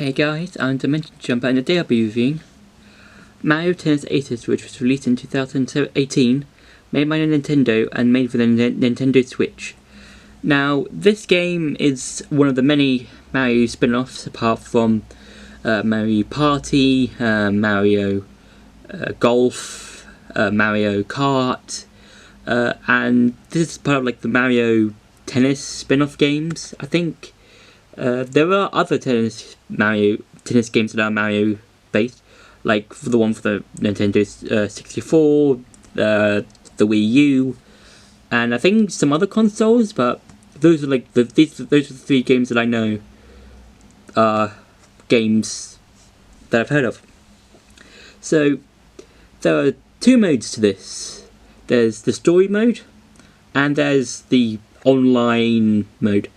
Hey guys, I'm Dimension Jumper and today I'll be reviewing Mario Tennis Aces, which was released in 2018, made by Nintendo and made for the Nintendo Switch. Now, this game is one of the many Mario spin-offs apart from Mario Party, Mario Golf, Mario Kart, and this is part of like the Mario Tennis spin-off games, I think. There are other tennis games that are Mario based, like the one for the Nintendo 64, the Wii U, and I think some other consoles. But those are like those are the three games that I know are games that I've heard of. So there are two modes to this. There's the story mode, and there's the online mode.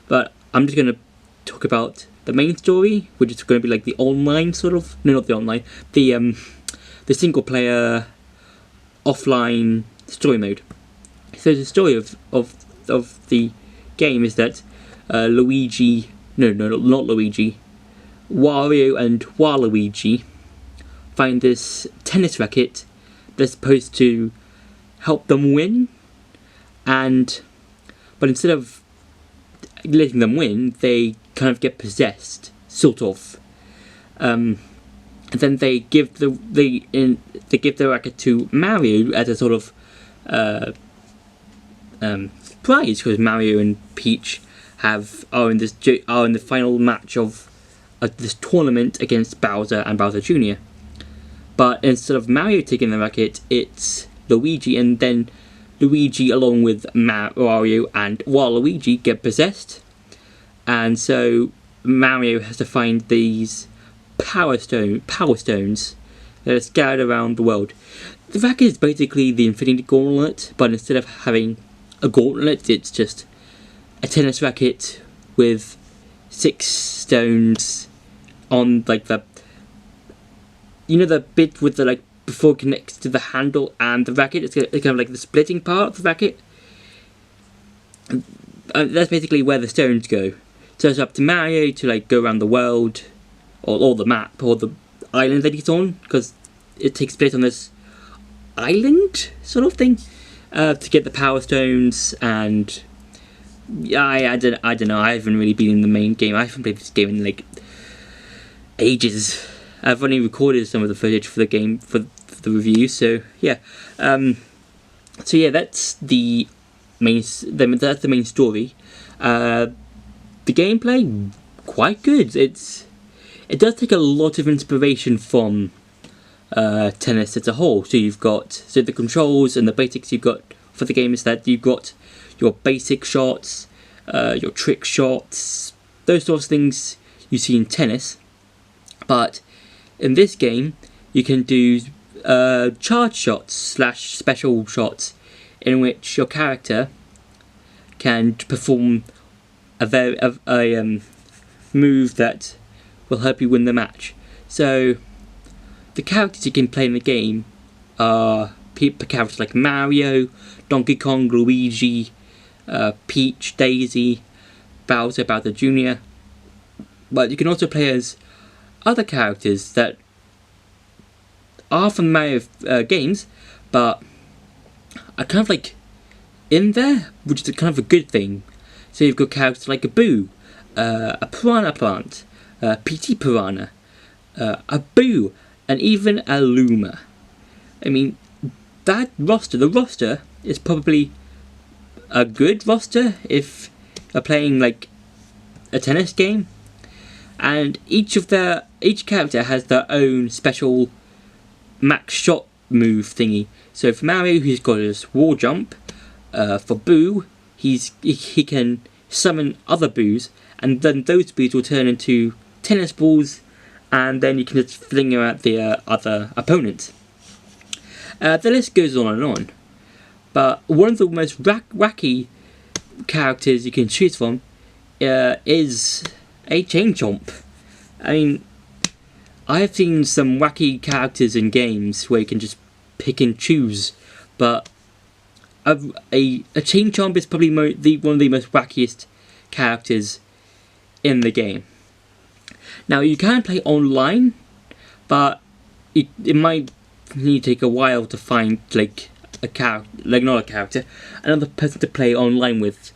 But I'm just gonna talk about the main story, which is going to be like the online sort of, no, not the online, the single player offline story mode. So the story of the game is that Wario and Waluigi find this tennis racket that's supposed to help them win, but instead of letting them win, they kind of get possessed, sort of. And then they give the racket to Mario as a sort of prize, because Mario and Peach are in the final match of this tournament against Bowser and Bowser Jr. But instead of Mario taking the racket, it's Luigi, and then Luigi along with Wario and Waluigi get possessed, and so Mario has to find these power stones that are scattered around the world. The racket is basically the Infinity Gauntlet, but instead of having a gauntlet, it's just a tennis racket with 6 stones on like the bit with the before it connects to the handle and the racket. It's kind of like the splitting part of the racket. That's basically where the stones go. So it's up to Mario to go around the world, or the map, or the island that he's on, because it takes place on this island sort of thing, to get the power stones. And I don't know. I haven't really been in the main game. I haven't played this game in ages. I've only recorded some of the footage for the game for the review, so yeah. That's the main story. The gameplay, quite good. It does take a lot of inspiration from tennis as a whole. So the controls and the basics you've got for the game is that you've got your basic shots, your trick shots, those sorts of things you see in tennis, but in this game, you can do charge shots / special shots, in which your character can perform a move that will help you win the match. So the characters you can play in the game are characters like Mario, Donkey Kong, Luigi, Peach, Daisy, Bowser Jr. But you can also play as other characters that are from Mario games, but are kind of in there, which is kind of a good thing. So you've got characters like a Boo, a Piranha Plant, PT Piranha, a Boo, and even a Luma. I mean, the roster is probably a good roster if you're playing a tennis game. And each character has their own special max shot move thingy. So for Mario, he's got his wall jump. For Boo, he can summon other Boos, and then those Boos will turn into tennis balls, and then you can just fling them at the other opponents. The list goes on and on. But one of the most wacky characters you can choose from is a Chain Chomp. I mean, I've seen some wacky characters in games where you can just pick and choose, but a Chain Chomp is probably one of the most wackiest characters in the game. Now you can play online, but it might need to take a while to find like a character, like not a character, another person to play online with.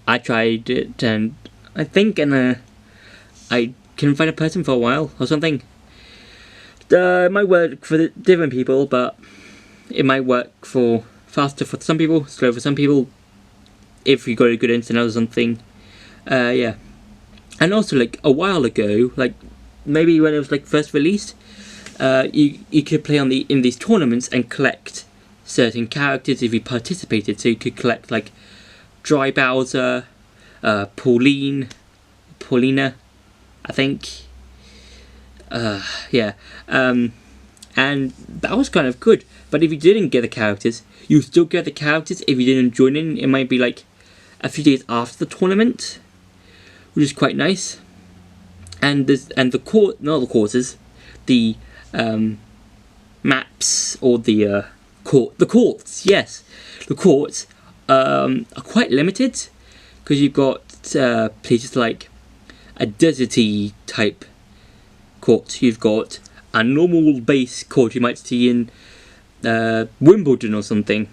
I tried it, and I think I can find a person for a while or something. It might work for the different people, but it might work for faster for some people, slow for some people, if you got a good internet or something. Yeah. And also, like, a while ago, like, maybe when it was, like, first released, you could play in these tournaments and collect certain characters if you participated. So you could collect, like, Dry Bowser, Paulina, I think. Yeah. And that was kind of good. But if you didn't get the characters, you still get the characters if you didn't join in. It might be like a few days after the tournament, which is quite nice. And the courses, the maps or the courts. Yes, the courts are quite limited because you've got places like a deserty type court. You've got a normal base court you might see in Wimbledon or something,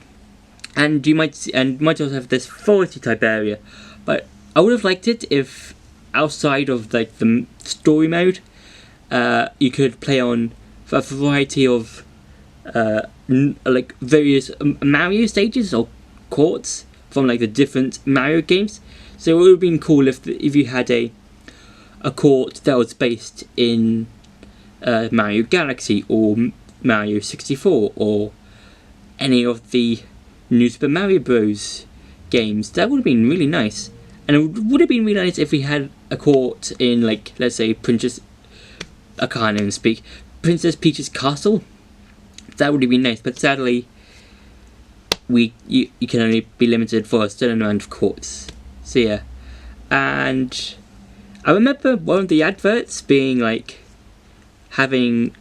and you might also have this foresty type area. But I would have liked it if outside of like the story mode, you could play on a variety of like various Mario stages or courts from like the different Mario games. So it would have been cool if you had a court that was based in Mario Galaxy or Mario 64 or any of the New Super Mario Bros. Games. That would have been really nice. And it would have been really nice if we had a court in, like, let's say Princess Peach's castle. That would have been nice, but sadly you can only be limited for a certain amount of courts. So yeah. And I remember one of the adverts being like having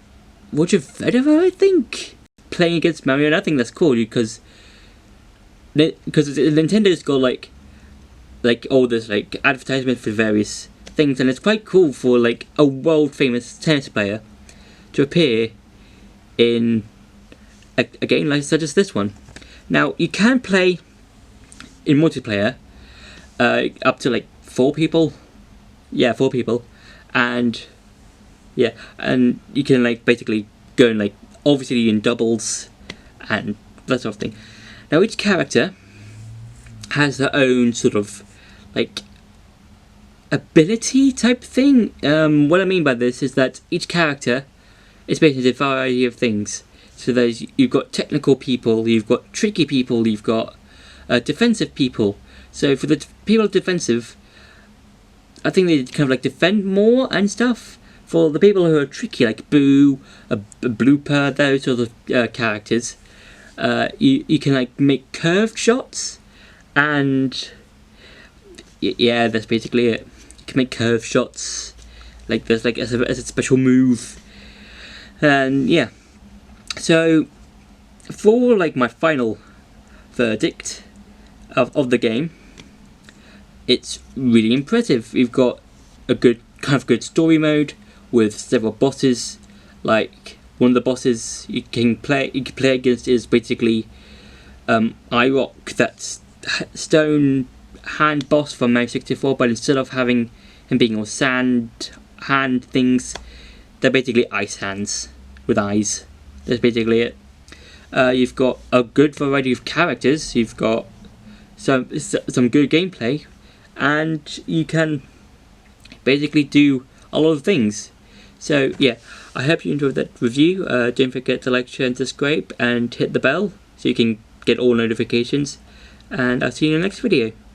Roger Federer, I think, playing against Mario, and I think that's cool because Nintendo's got like all this like advertisement for various things, and it's quite cool for like a world famous tennis player to appear in a game like such as this one. Now you can play in multiplayer up to like 4 people. Yeah, 4 people, and yeah, and you can like basically go in like obviously in doubles and that sort of thing. Now each character has their own sort of like ability type thing. What I mean by this is that each character is based on a variety of things. So you've got technical people, you've got tricky people, you've got defensive people. So for the people defensive, I think they kind of like defend more and stuff. For the people who are tricky, like Boo, a Blooper, those sort of characters, you can like make curved shots, and yeah, that's basically it. You can make curved shots, like there's like as a special move, and yeah. So for like my final verdict of the game, it's really impressive. You've got a good story mode with several bosses. Like one of the bosses you can play against is basically Irock, that's stone hand boss from Mario 64, but instead of having him being all sand hand things, they're basically ice hands with eyes. That's basically it. You've got a good variety of characters. You've got some good gameplay, and you can basically do a lot of things. So yeah, I hope you enjoyed that review. Don't forget to like, share and subscribe, and hit the bell so you can get all notifications, and I'll see you in the next video.